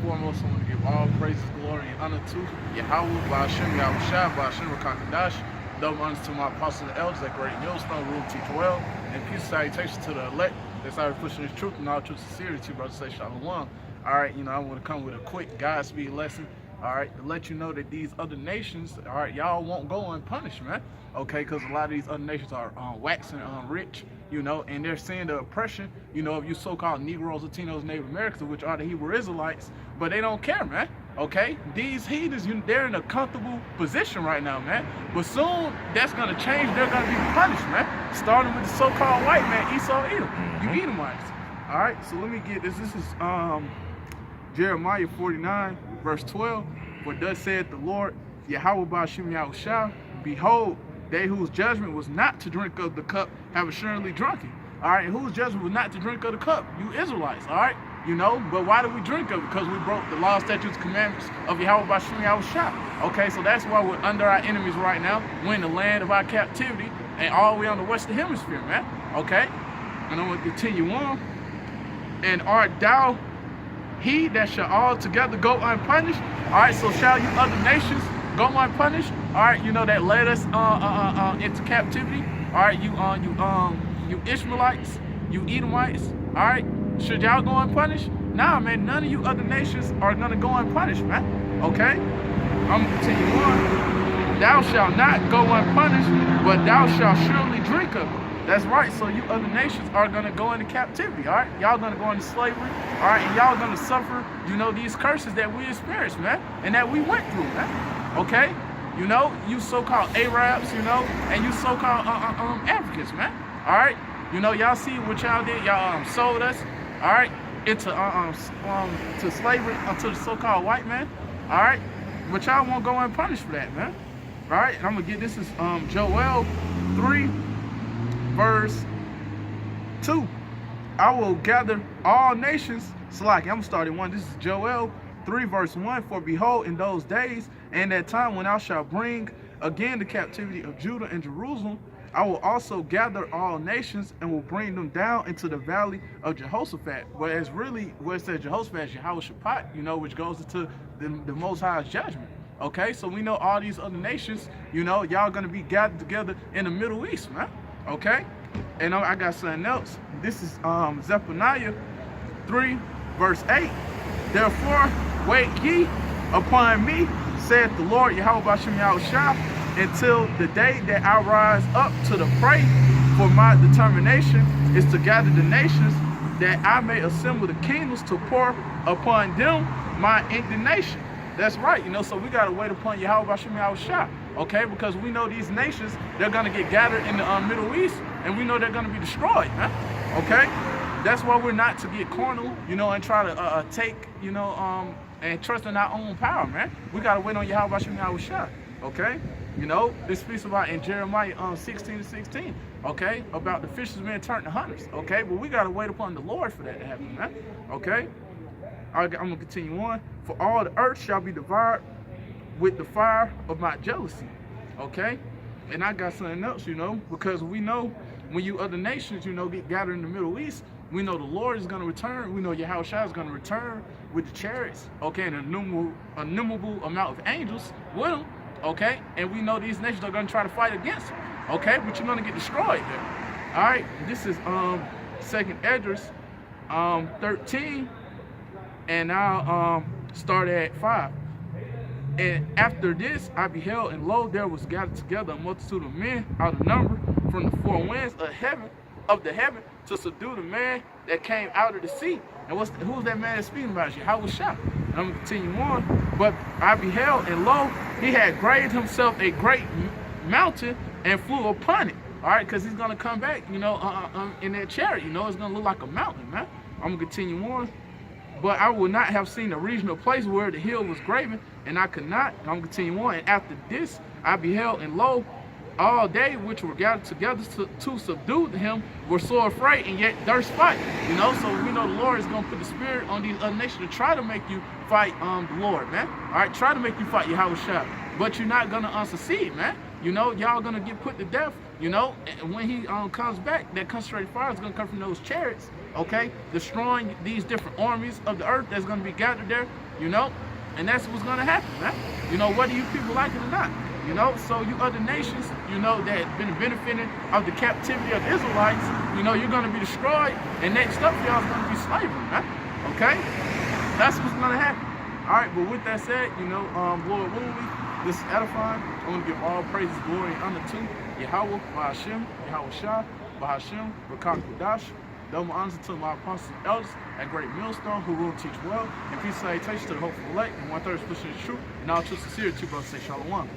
foremost, I want to give all praises, glory, and honor to Yahweh, Ba'ashem, Yahushua, Ba'ashem, Rakakadash. Double honors to my apostles and elders that great millstone, rule, teach well, and peace and salutations to the elect that's out pushing this truth and all truth sincerity, brothers say shalom. All right, I want to come with a quick Godspeed lesson, all right, to let you know that these other nations, all right, y'all won't go unpunished, man, okay, because a lot of these other nations are waxing rich, and they're seeing the oppression, of you so-called Negroes, Latinos, Native Americans, which are the Hebrew Israelites, but they don't care, man. Okay, these heathens, they're in a comfortable position right now, man. But soon that's gonna change. They're gonna be punished, man. Starting with the so-called white man, Esau, Edom. You Edomites. All right. So let me get this. This is Jeremiah 49, verse 12. For thus saith the Lord, Yahweh Ba'ashem Yahushua, behold, they whose judgment was not to drink of the cup have assuredly drunken. All right. And whose judgment was not to drink of the cup? You Israelites. All right. But why do we drink of it? Because we broke the law, statutes, commandments of Yahweh Ba'ashem Yahushua. Okay, so that's why we're under our enemies right now. We're in the land of our captivity and all the way on the western hemisphere, man. Okay, and I'm going to continue on. And art thou he that shall altogether go unpunished? All right, so shall you other nations go unpunished? All right, that led us into captivity. All right, you Ishmaelites, you Edomites. All right. Should y'all go unpunished? Nah, man, none of you other nations are gonna go unpunished, man. Okay? I'm gonna continue on. Thou shalt not go unpunished, but thou shalt surely drink of it. That's right, so you other nations are gonna go into captivity, all right? Y'all gonna go into slavery, all right? And y'all gonna suffer, these curses that we experienced, man, and that we went through, man. Okay? You so-called Arabs, and you so-called Africans, man. All right? Y'all see what y'all did? Y'all sold us. All right, into to slavery, to the so-called white man. All right, but y'all won't go unpunished for that, man. All right, and I'm gonna get this is Joel 3, verse 2. I will gather all nations. I'm gonna start at 1. This is Joel 3, verse 1. For behold, in those days and that time when I shall bring again the captivity of Judah and Jerusalem, I will also gather all nations and will bring them down into the valley of Jehoshaphat. Whereas really, where it says Jehoshaphat is Yahweh Shaphat, which goes into the Most High's judgment. Okay, so we know all these other nations, y'all gonna be gathered together in the Middle East, man. Okay, and I got something else. This is Zephaniah 3, verse 8. Therefore, wait ye upon me, saith the Lord Yahweh Ba'ashem Yahushua, until the day that I rise up to the prey, for my determination is to gather the nations, that I may assemble the kingdoms to pour upon them my indignation. That's right, so we got to wait upon Yahweh Ba'ashem Yahushua, okay? Because we know these nations, they're going to get gathered in the Middle East, and we know they're going to be destroyed, man, okay? That's why we're not to get carnal, and try to take, and trust in our own power, man. We got to wait on Yahweh Ba'ashem Yahushua, okay? This speaks about in Jeremiah 16:16, okay, about the fishermen turning to hunters, okay, but we got to wait upon the Lord for that to happen, man, okay. I'm going to continue on. For all the earth shall be devoured with the fire of my jealousy, okay, and I got something else, because we know when you other nations, get gathered in the Middle East, we know the Lord is going to return, we know Yahushua is going to return with the chariots, okay, and an innumerable amount of angels with him. Okay, and we know these nations are going to try to fight against them. Okay, but you're going to get destroyed there. All right, this is 2nd Esdras 13, and I'll start at 5. And after this I beheld, and lo, there was gathered together a multitude of men out of number from the four winds of the heaven to subdue the man that came out of the sea. And who's that man that's speaking about? Yahushua. And I'm going to continue on. But I beheld, and lo, he had graved himself a great mountain and flew upon it. All right, because he's going to come back, in that chariot. It's going to look like a mountain, man. I'm going to continue on. But I would not have seen a regional place where the hill was graven, and I could not. I'm going to continue on. And after this, I beheld, and lo, all they which were gathered together to subdue him were sore afraid and yet durst fight. So we know the Lord is going to put the spirit on these other nations to try to make you fight the Lord, man. All right, try to make you fight Yahushua. But you're not going to succeed, man. Y'all going to get put to death, and when he comes back, that concentrated fire is going to come from those chariots, okay, destroying these different armies of the earth that's going to be gathered there. you know, and that's what's gonna happen, man. You know, whether you people like it or not. You know, so you other nations, you know, that been benefiting of the captivity of the Israelites, you know, you're gonna be destroyed, and next up y'all is gonna be slavery, man. Okay? That's what's gonna happen. Alright, but with that said, you know, Lord willing, this is edifying. I want to give all praises, glory, and honor to Yahweh, Bahashem, Yahweh Shah, Bahashem, Rakak Kudash. Double honors to my apostles and elders at Great Millstone who will teach well. And peace and salutation to the hopeful elect and 1/3 pushing the truth. And all true sincerity to brothers say Shalom.